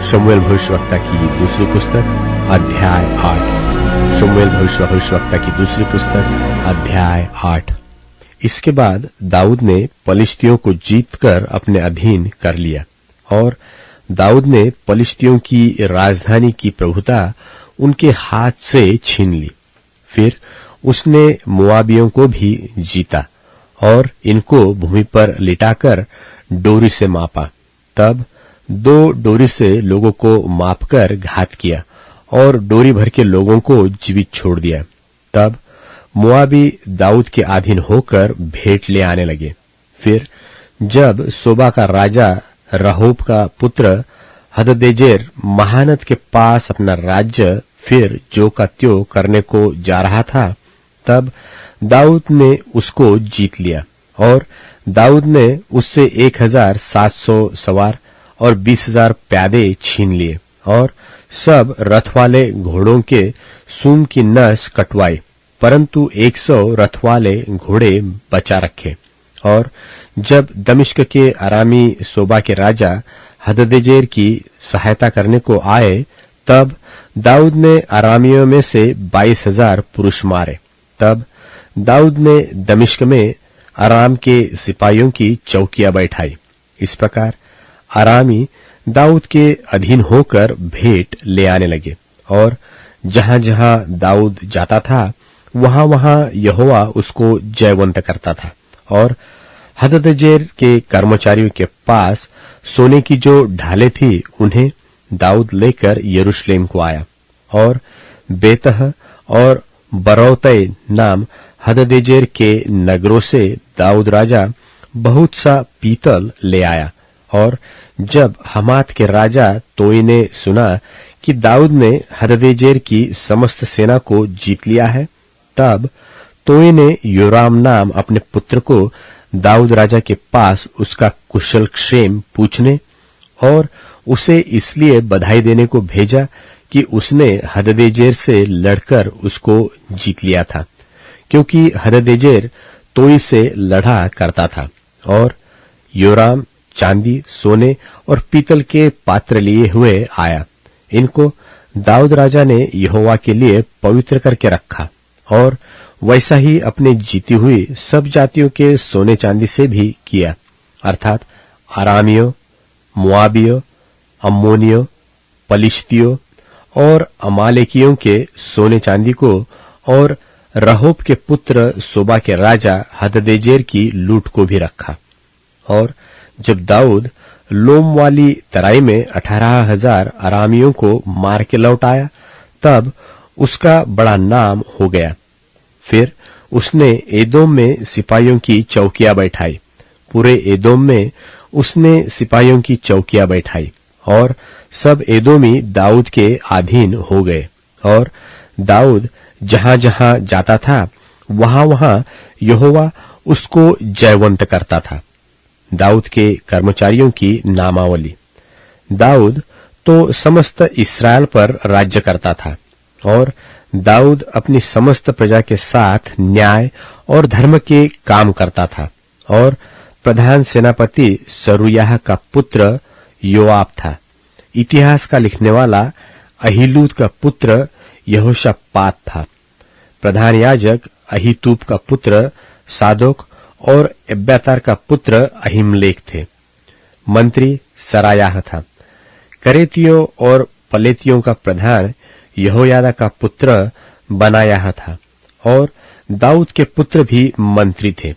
शमूएल भविष्यवक्ता की दूसरी पुस्तक अध्याय 8। शमूएल भविष्यवक्ता की दूसरी पुस्तक अध्याय 8। इसके बाद दाऊद ने पलिश्तियों को जीतकर अपने अधीन कर लिया और दाऊद ने पलिश्तियों की राजधानी की प्रभुता उनके हाथ से छीन ली। फिर उसने मोआबियों को भी जीता और इनको भूमि पर लिटाकर डोरी से मापा। तब 2 डोरी से लोगों को मापकर घात किया और डोरी भर के लोगों को जीवित छोड़ दिया। तब मोआबी दाऊद के अधीन होकर भेंट ले आने लगे। फिर जब सोबा का राजा रहोब का पुत्र हददेजेर महानत के पास अपना राज्य फिर जो का त्यों करने को जा रहा था, तब दाऊद ने उसको जीत लिया और दाऊद ने उससे 1700 सवार और 20,000 प्यादे छीन लिए और सब रथ वाले घोड़ों के सूम की नस कटवाई, परंतु 100 रथ वाले घोड़े बचा रखे। और जब दमिश्क के अरामी सोबा के राजा हददेजेर की सहायता करने को आए, तब दाऊद ने अरामियों में से 22,000 पुरुष मारे। तब दाऊद ने दमिश्क में अराम के सिपाहियों की चौकियां बैठाई। इस प्रकार अरामी दाऊद के अधीन होकर भेंट ले आने लगे और जहां जहां दाऊद जाता था वहां वहां यहोवा उसको जयवंत करता था। और हददेजेर के कर्मचारियों के पास सोने की जो ढालें थी उन्हें दाऊद लेकर यरूशलेम को आया और बेतह और बरौतै नाम हददेजेर के नगरों से दाऊद राजा बहुत सा पीतल ले आया। और जब हमात के राजा तोई ने सुना कि दाऊद ने हददेजेर की समस्त सेना को जीत लिया है, तब तोई ने योराम नाम अपने पुत्र को दाऊद राजा के पास उसका कुशल क्षेम पूछने और उसे इसलिए बधाई देने को भेजा कि उसने हददेजेर से लड़कर उसको जीत लिया था, क्योंकि हददेजेर तोई से लड़ा करता था। और योराम चांदी, सोने और पीतल के पात्र लिए हुए आया। इनको दाऊद राजा ने यहोवा के लिए पवित्र करके रखा और वैसा ही अपने जीती हुई सब जातियों के सोने चांदी से भी किया, अर्थात अरामियों, मोआबियों, अम्मोनियों, पलिश्तियों और अमालेकियों के सोने चांदी को और रहोब के पुत्र सोबा के राजा हददेजेर की लूट को भी रखा। और जब दाऊद लोम वाली तराई में 18,000 अरामियों को मार के लौट आया, तब उसका बड़ा नाम हो गया। फिर उसने एदोम में सिपाहियों की चौकियां बैठाई। पूरे एदोम में उसने सिपाहियों की चौकियां बैठाई और सब एदोमी दाऊद के अधीन हो गए। और दाऊद जहां जहां जाता था वहां वहां यहोवा उसको जयवंत करता था। दाऊद के कर्मचारियों की नामावली। दाऊद तो समस्त इस्राएल पर राज्य करता था और दाऊद अपनी समस्त प्रजा के साथ न्याय और धर्म के काम करता था। और प्रधान सेनापति सरूयाह का पुत्र योआब था। इतिहास का लिखने वाला अहीलूद का पुत्र यहोशापात था। प्रधान याजक अहीतूब का पुत्र सादोक और एब्यातार का पुत्र अहीमलेक थे। मंत्री सरायाह था। करेतियों और पलेतियों का प्रधान यहोयादा का पुत्र बनायाह था और दाऊद के पुत्र भी मंत्री थे।